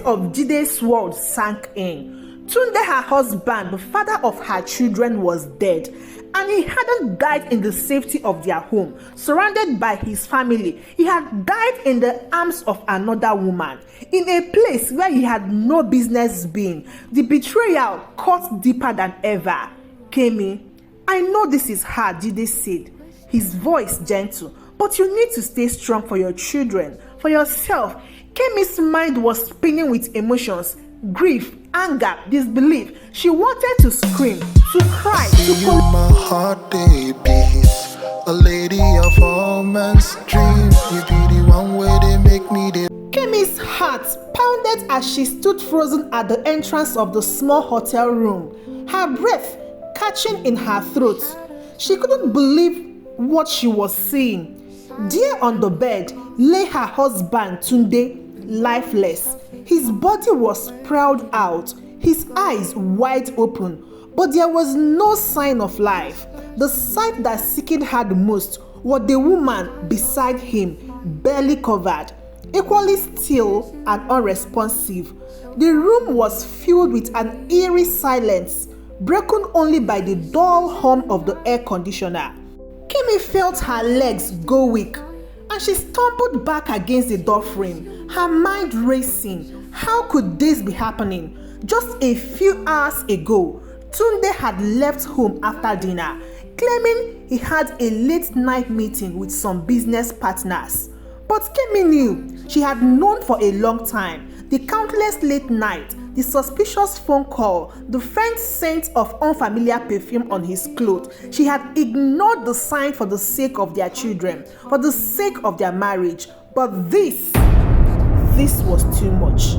of Jide's world sank in. Tunde, her husband, the father of her children, was dead, and he hadn't died in the safety of their home, surrounded by his family. He had died in the arms of another woman, in a place where he had no business being. The betrayal cut deeper than ever. Kemi, I know this is hard, Jide said, his voice gentle, but you need to stay strong for your children, for yourself. Kemi's mind was spinning with emotions, grief, anger, disbelief. She wanted to scream, to cry, to you my heart they beats, a lady of all men's dreams. You be the one where they make me the. Kemi's heart pounded as she stood frozen at the entrance of the small hotel room, her breath catching in her throat. She couldn't believe what she was seeing. There on the bed lay her husband Tunde, lifeless. His body was sprawled out, his eyes wide open, but there was no sign of life. The sight that sickened her the most was the woman beside him, barely covered, equally still and unresponsive. The room was filled with an eerie silence, broken only by the dull hum of the air conditioner. Kemi felt her legs go weak, and she stumbled back against the doorframe, her mind racing. How could this be happening? Just a few hours ago, Tunde had left home after dinner, claiming he had a late-night meeting with some business partners. But Kemi knew. She had known for a long time. The countless late nights, the suspicious phone call, the faint scent of unfamiliar perfume on his clothes. She had ignored the sign for the sake of their children, for the sake of their marriage. But this was too much.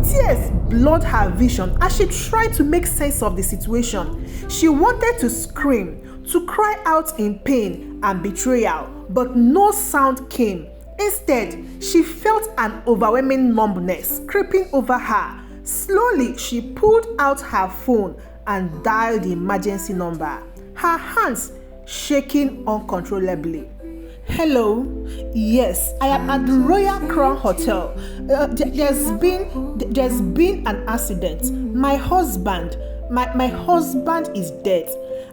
Tears blurred her vision as she tried to make sense of the situation. She wanted to scream, to cry out in pain and betrayal, but no sound came. Instead, she felt an overwhelming numbness creeping over her. Slowly, she pulled out her phone and dialed the emergency number, her hands shaking uncontrollably. Hello, yes, I am at the Royal Crown Hotel. There's been an accident. My husband is dead.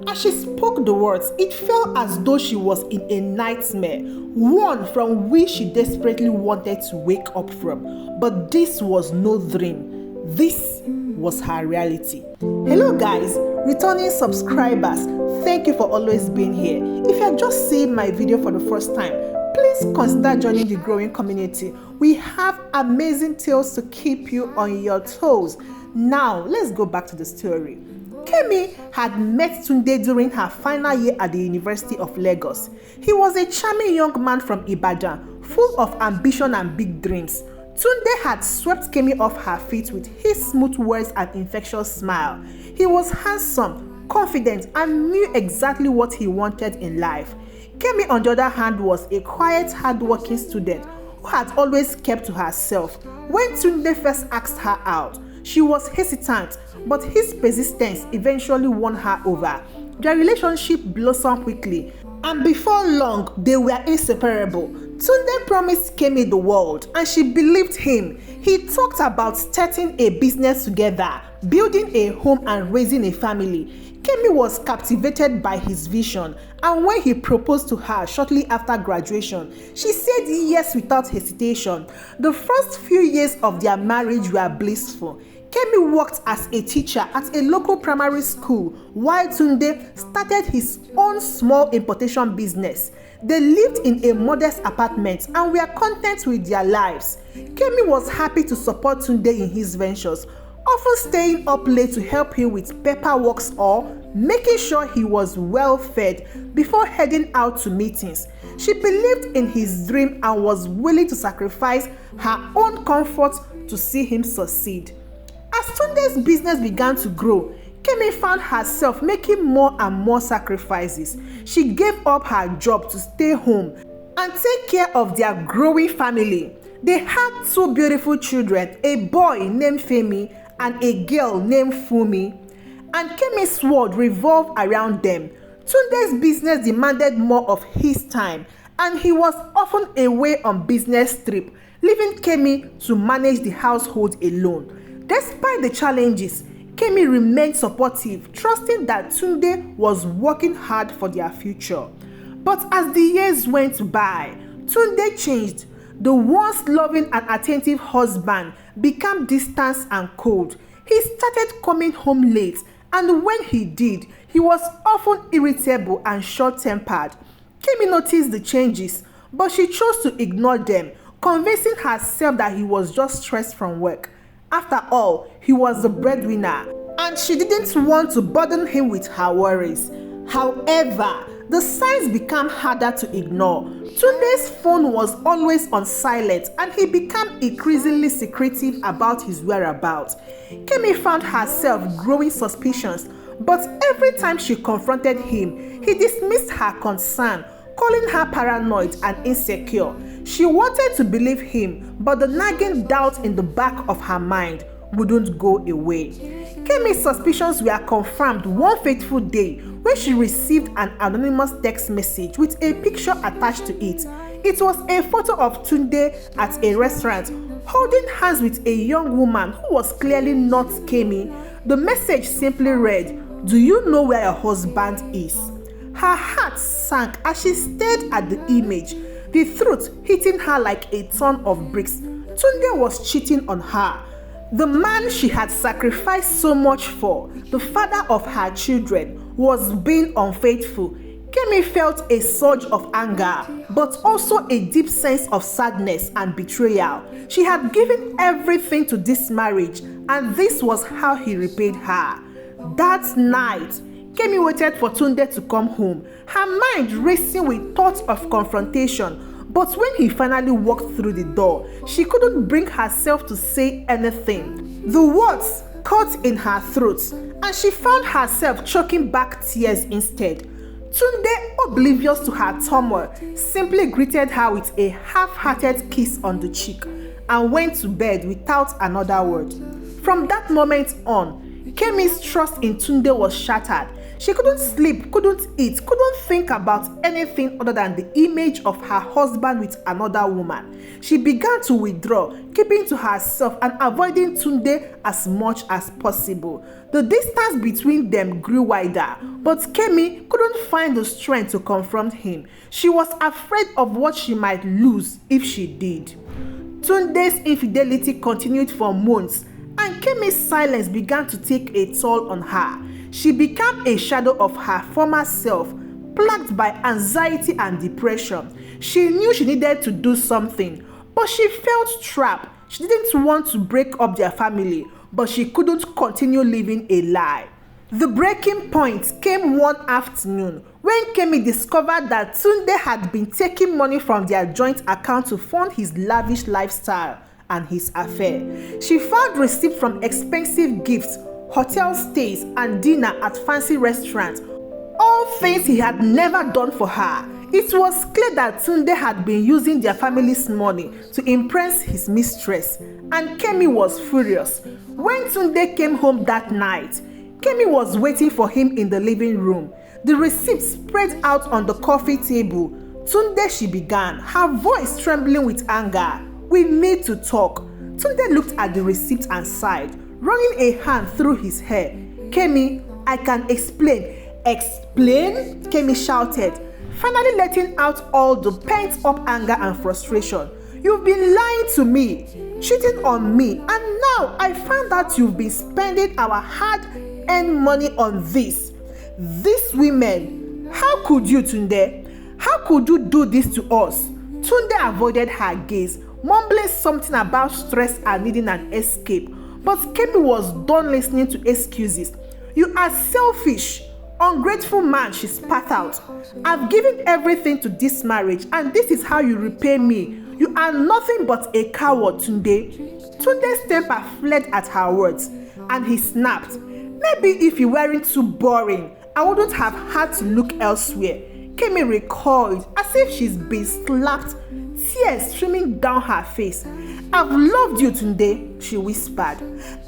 As she spoke the words, it felt as though she was in a nightmare, one from which she desperately wanted to wake up from. But this was no dream. This was her reality. Hello guys, returning subscribers, thank you for always being here. If you are just seeing my video for the first time, please consider joining the growing community. We have amazing tales to keep you on your toes. Now, let's go back to the story. Kemi had met Tunde during her final year at the University of Lagos. He was a charming young man from Ibadan, full of ambition and big dreams. Tunde had swept Kemi off her feet with his smooth words and infectious smile. He was handsome, confident, and knew exactly what he wanted in life. Kemi, on the other hand, was a quiet, hard-working student who had always kept to herself. When Tunde first asked her out, she was hesitant, but his persistence eventually won her over. Their relationship blossomed quickly, and before long, they were inseparable. Tunde promised Kemi the world, and she believed him. He talked about starting a business together, building a home and raising a family. Kemi was captivated by his vision, and when he proposed to her shortly after graduation, she said yes without hesitation. The first few years of their marriage were blissful. Kemi worked as a teacher at a local primary school, while Tunde started his own small importation business. They lived in a modest apartment and were content with their lives. Kemi was happy to support Tunde in his ventures, often staying up late to help him with paperwork or making sure he was well fed before heading out to meetings. She believed in his dream and was willing to sacrifice her own comfort to see him succeed. As Tunde's business began to grow, Kemi found herself making more and more sacrifices. She gave up her job to stay home and take care of their growing family. They had two beautiful children, a boy named Funmi and a girl named Funmi, and Kemi's world revolved around them. Tunde's business demanded more of his time, and he was often away on business trips, leaving Kemi to manage the household alone. Despite the challenges, Kemi remained supportive, trusting that Tunde was working hard for their future. But as the years went by, Tunde changed. The once loving and attentive husband became distant and cold. He started coming home late, and when he did, he was often irritable and short-tempered. Kemi noticed the changes, but she chose to ignore them, convincing herself that he was just stressed from work. After all, he was the breadwinner, and she didn't want to burden him with her worries. However, the signs became harder to ignore. Tunde's phone was always on silent, and he became increasingly secretive about his whereabouts. Kemi found herself growing suspicious, but every time she confronted him, he dismissed her concern, calling her paranoid and insecure. She wanted to believe him, but the nagging doubt in the back of her mind wouldn't go away. Kemi's suspicions were confirmed one fateful day when she received an anonymous text message with a picture attached to it. It was a photo of Tunde at a restaurant, holding hands with a young woman who was clearly not Kemi. The message simply read, "Do you know where your husband is?" Her heart sank as she stared at the image, the truth hitting her like a ton of bricks. Tunde was cheating on her. The man she had sacrificed so much for, the father of her children, was being unfaithful. Kemi felt a surge of anger, but also a deep sense of sadness and betrayal. She had given everything to this marriage, and this was how he repaid her. That night, Kemi waited for Tunde to come home, her mind racing with thoughts of confrontation. But when he finally walked through the door, she couldn't bring herself to say anything. The words caught in her throat, and she found herself choking back tears instead. Tunde, oblivious to her turmoil, simply greeted her with a half-hearted kiss on the cheek and went to bed without another word. From that moment on, Kemi's trust in Tunde was shattered. She couldn't sleep, couldn't eat, couldn't think about anything other than the image of her husband with another woman. She began to withdraw, keeping to herself and avoiding Tunde as much as possible. The distance between them grew wider, but Kemi couldn't find the strength to confront him. She was afraid of what she might lose if she did. Tunde's infidelity continued for months, and Kemi's silence began to take a toll on her. She became a shadow of her former self, plagued by anxiety and depression. She knew she needed to do something, but she felt trapped. She didn't want to break up their family, but she couldn't continue living a lie. The breaking point came one afternoon when Kemi discovered that Tunde had been taking money from their joint account to fund his lavish lifestyle and his affair. She found receipts from expensive gifts, hotel stays, and dinner at fancy restaurants, all things he had never done for her. It was clear that Tunde had been using their family's money to impress his mistress, and Kemi was furious. When Tunde came home that night, Kemi was waiting for him in the living room. The receipts spread out on the coffee table. "Tunde," she began, her voice trembling with anger, "we need to talk." Tunde looked at the receipt and sighed, running a hand through his hair. "Kemi, I can explain." "Explain?" Kemi shouted, finally letting out all the pent-up anger and frustration. "You've been lying to me, cheating on me, and now I found out you've been spending our hard-earned money on this. These women. How could you, Tunde? How could you do this to us?" Tunde avoided her gaze, mumbling something about stress and needing an escape. But Kemi was done listening to excuses. "You are selfish, ungrateful man," she spat out. "I've given everything to this marriage, and this is how you repay me. You are nothing but a coward, Tunde." Tunde's temper fled at her words, and he snapped. "Maybe if you weren't too boring, I wouldn't have had to look elsewhere." Kemi recoiled as if she's been slapped, tears streaming down her face. "I've loved you, Tunde," she whispered.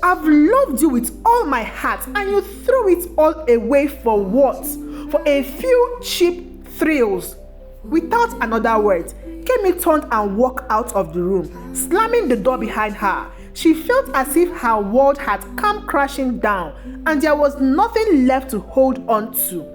"I've loved you with all my heart, and you threw it all away for what? For a few cheap thrills." Without another word, Kemi turned and walked out of the room, slamming the door behind her. She felt as if her world had come crashing down and there was nothing left to hold on to.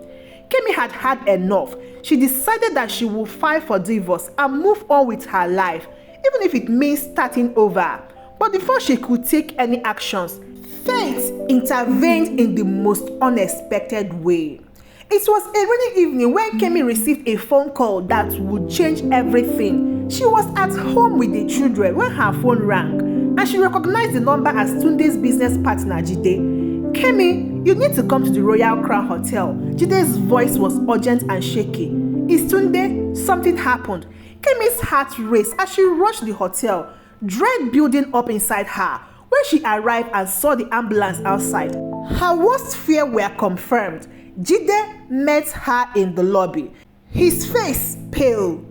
Kemi had had enough. She decided that she would file for divorce and move on with her life, even if it means starting over. But before she could take any actions, fate intervened in the most unexpected way. It was a rainy evening when Kemi received a phone call that would change everything. She was at home with the children when her phone rang, and she recognized the number as Tunde's business partner, Jide. "Kemi, you need to come to the Royal Crown Hotel." Jide's voice was urgent and shaky. "Is Tunde? Something happened." Kemi's heart raced as she rushed the hotel, dread building up inside her. When she arrived and saw the ambulance outside, her worst fear were confirmed. Jide met her in the lobby, his face pale.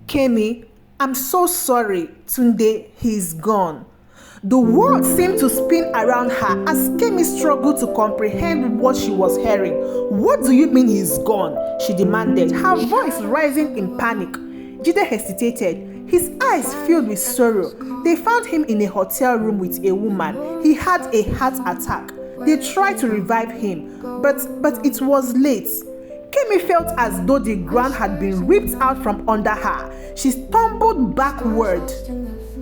"Kemi, I'm so sorry. Tunde, he's gone." The world seemed to spin around her as Kemi struggled to comprehend what she was hearing. "What do you mean he's gone?" she demanded, her voice rising in panic. Jide hesitated, his eyes filled with sorrow. They found him in a hotel room with a woman. He had a heart attack. They tried to revive him, but it was late. Kemi felt as though the ground had been ripped out from under her. She stumbled backward,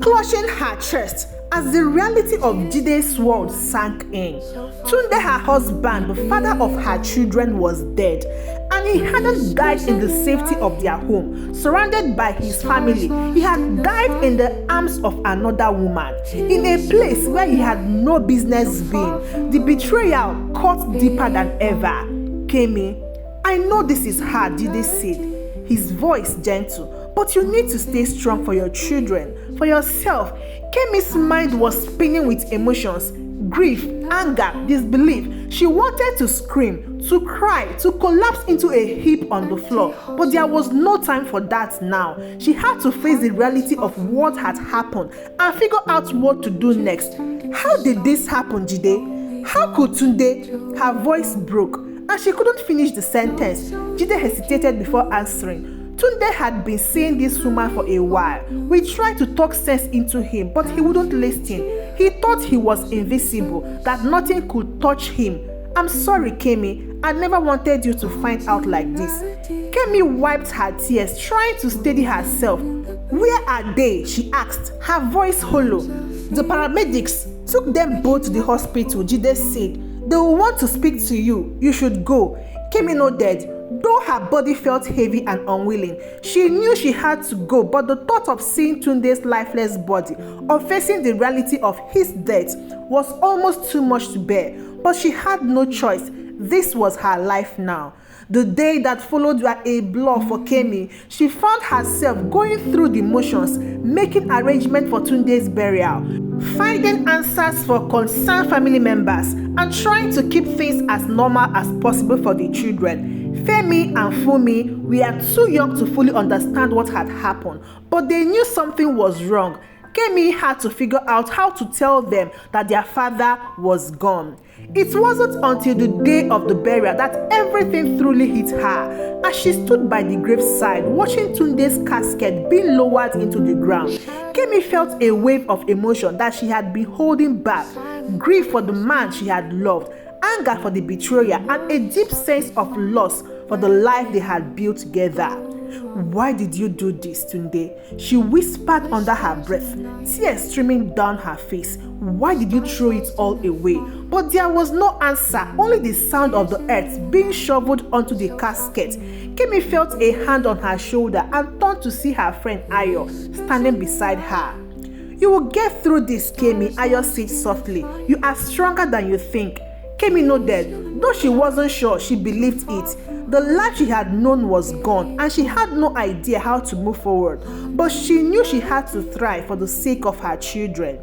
clutching her chest as the reality of Jide's world sank in. Tunde, her husband, the father of her children, was dead, and he hadn't died in the safety of their home, surrounded by his family. He had died in the arms of another woman, in a place where he had no business being. The betrayal cut deeper than ever. "Kemi, I know this is hard," Jide said, his voice gentle, "but you need to stay strong for your children, for yourself." Kemi's mind was spinning with emotions, grief, anger, disbelief. She wanted to scream, to cry, to collapse into a heap on the floor, but there was no time for that now. She had to face the reality of what had happened and figure out what to do next. "How did this happen, Jide? How could Tunde?" Her voice broke, and she couldn't finish the sentence. Jide hesitated before answering. Tunde had been seeing this woman for a while. We tried to talk sense into him, but he wouldn't listen. He thought he was invisible, that nothing could touch him. "I'm sorry, Kemi. I never wanted you to find out like this." Kemi wiped her tears, trying to steady herself. "Where are they?" she asked, her voice hollow. "The paramedics took them both to the hospital," Jide said. "They will want to speak to you. You should go." Kemi nodded. Though her body felt heavy and unwilling, she knew she had to go, but the thought of seeing Tunde's lifeless body, of facing the reality of his death, was almost too much to bear. But she had no choice. This was her life now. The day that followed were a blur for Kemi. She found herself going through the motions, making arrangements for Tunde's burial, finding answers for concerned family members, and trying to keep things as normal as possible for the children. Femi and Funmi were too young to fully understand what had happened, but they knew something was wrong. Kemi had to figure out how to tell them that their father was gone. It wasn't until the day of the burial that everything truly hit her. As she stood by the graveside, watching Tunde's casket being lowered into the ground, Kemi felt a wave of emotion that she had been holding back. Grief for the man she had loved, anger for the betrayer, and a deep sense of loss for the life they had built together. "Why did you do this, Tunde?" she whispered under her breath, tears streaming down her face. "Why did you throw it all away?" But there was no answer, only the sound of the earth being shoveled onto the casket. Kemi felt a hand on her shoulder and turned to see her friend Ayo standing beside her. "You will get through this, Kemi," Ayo said softly. "You are stronger than you think." Kemi nodded. Though she wasn't sure, she believed it. The life she had known was gone, and she had no idea how to move forward. But she knew she had to thrive for the sake of her children.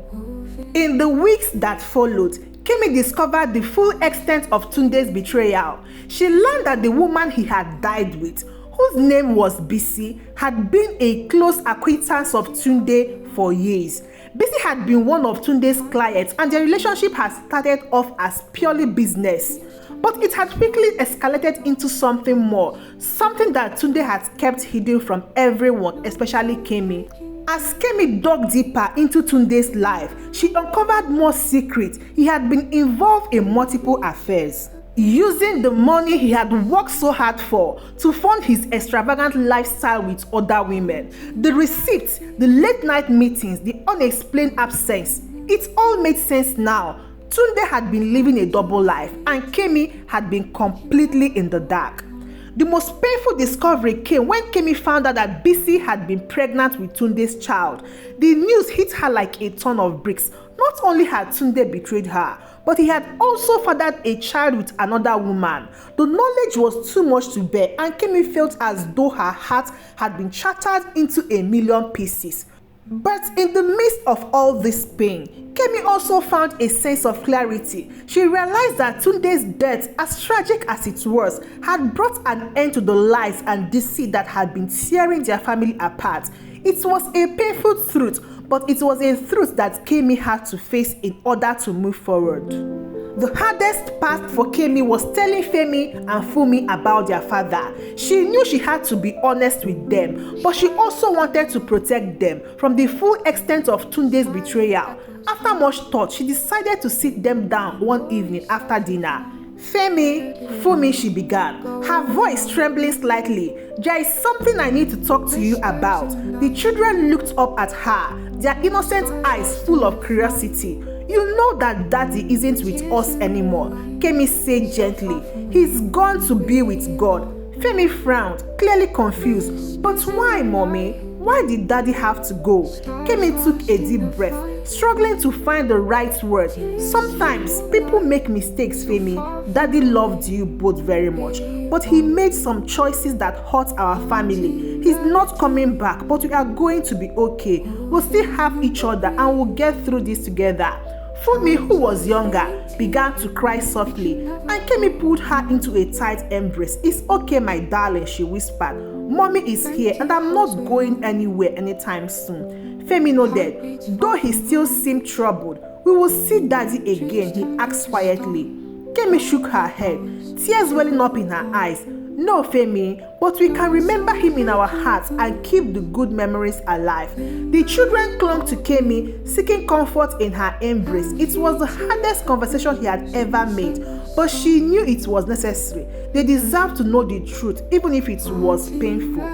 In the weeks that followed, Kemi discovered the full extent of Tunde's betrayal. She learned that the woman he had died with, whose name was Bisi, had been a close acquaintance of Tunde for years. Bisi had been one of Tunde's clients and their relationship had started off as purely business. But it had quickly escalated into something more, something that Tunde had kept hidden from everyone, especially Kemi. As Kemi dug deeper into Tunde's life, she uncovered more secrets. He had been involved in multiple affairs, using the money he had worked so hard for to fund his extravagant lifestyle with other women. The receipts, the late night meetings, the unexplained absence, it all made sense now. Tunde had been living a double life and Kemi had been completely in the dark. The most painful discovery came when Kemi found out that Bisi had been pregnant with Tunde's child. The news hit her like a ton of bricks. Not only had Tunde betrayed her, but he had also fathered a child with another woman. The knowledge was too much to bear and Kemi felt as though her heart had been shattered into a million pieces. But in the midst of all this pain, Kemi also found a sense of clarity. She realized that Tunde's death, as tragic as it was, had brought an end to the lies and deceit that had been tearing their family apart. It was a painful truth, but it was a truth that Kemi had to face in order to move forward. The hardest part for Kemi was telling Femi and Funmi about their father. She knew she had to be honest with them, but she also wanted to protect them from the full extent of Tunde's betrayal. After much thought, she decided to sit them down one evening after dinner. Funmi, she began, her voice trembling slightly. There is something I need to talk to you about. The children looked up at her, their innocent eyes full of curiosity. You know that Daddy isn't with us anymore, Kemi said gently. He's gone to be with God. Femi frowned, clearly confused. But why, Mommy? Why did Daddy have to go? Kemi took a deep breath, struggling to find the right word. Sometimes people make mistakes, Femi. Daddy loved you both very much, but he made some choices that hurt our family. He's not coming back, but we are going to be okay. We'll still have each other and we'll get through this together. Funmi, who was younger, began to cry softly, and Kemi pulled her into a tight embrace. It's okay, my darling, she whispered. Mommy is here and I'm not going anywhere anytime soon. Femi nodded, though he still seemed troubled. We will see Daddy again, he asked quietly. Kemi shook her head, tears welling up in her eyes. No, Femi, but we can remember him in our hearts and keep the good memories alive. The children clung to Kemi, seeking comfort in her embrace. It was the hardest conversation he had ever made, but she knew it was necessary. They deserved to know the truth, even if it was painful.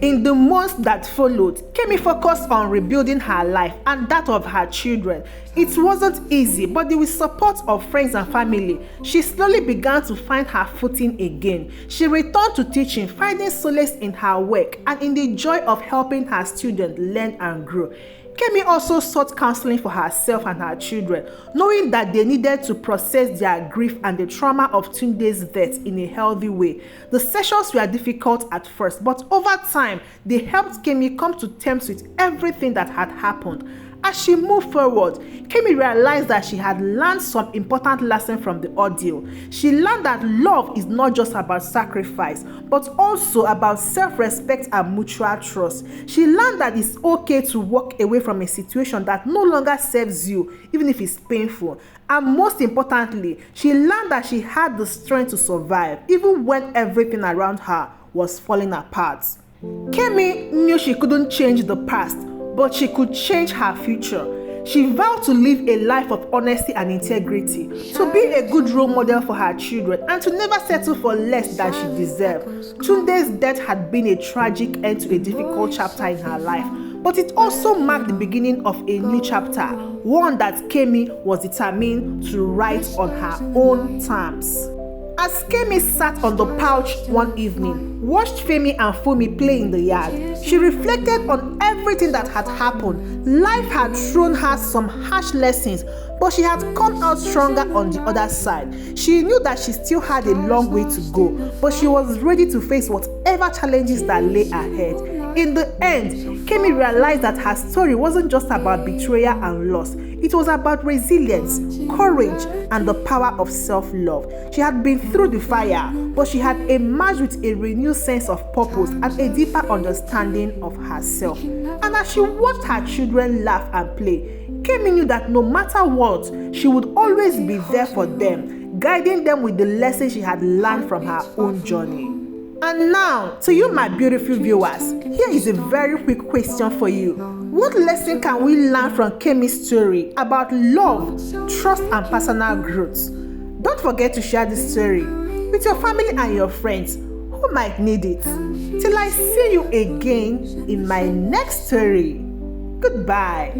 In the months that followed, Kemi focused on rebuilding her life and that of her children. It wasn't easy, but with support of friends and family, she slowly began to find her footing again. She returned to teaching, finding solace in her work and in the joy of helping her students learn and grow. Kemi also sought counseling for herself and her children, knowing that they needed to process their grief and the trauma of Tunde's death in a healthy way. The sessions were difficult at first, but over time, they helped Kemi come to terms with everything that had happened. As she moved forward, Kemi realized that she had learned some important lessons from the ordeal. She learned that love is not just about sacrifice, but also about self-respect and mutual trust. She learned that it's okay to walk away from a situation that no longer serves you, even if it's painful. And most importantly, she learned that she had the strength to survive, even when everything around her was falling apart. Kemi knew she couldn't change the past, but she could change her future. She vowed to live a life of honesty and integrity, to be a good role model for her children, and to never settle for less than she deserved. Tunde's death had been a tragic end to a difficult chapter in her life, but it also marked the beginning of a new chapter, one that Kemi was determined to write on her own terms. As Kemi sat on the couch one evening, watched Femi and Funmi play in the yard, she reflected on everything that had happened. Life had thrown her some harsh lessons, but she had come out stronger on the other side. She knew that she still had a long way to go, but she was ready to face whatever challenges that lay ahead. But in the end, Kemi realized that her story wasn't just about betrayal and loss. It was about resilience, courage, and the power of self-love. She had been through the fire, but she had emerged with a renewed sense of purpose and a deeper understanding of herself. And as she watched her children laugh and play, Kemi knew that no matter what, she would always be there for them, guiding them with the lessons she had learned from her own journey. And now, to you my beautiful viewers, here is a very quick question for you. What lesson can we learn from Kemi's story about love, trust, and personal growth? Don't forget to share this story with your family and your friends who might need it. Till I see you again in my next story. Goodbye.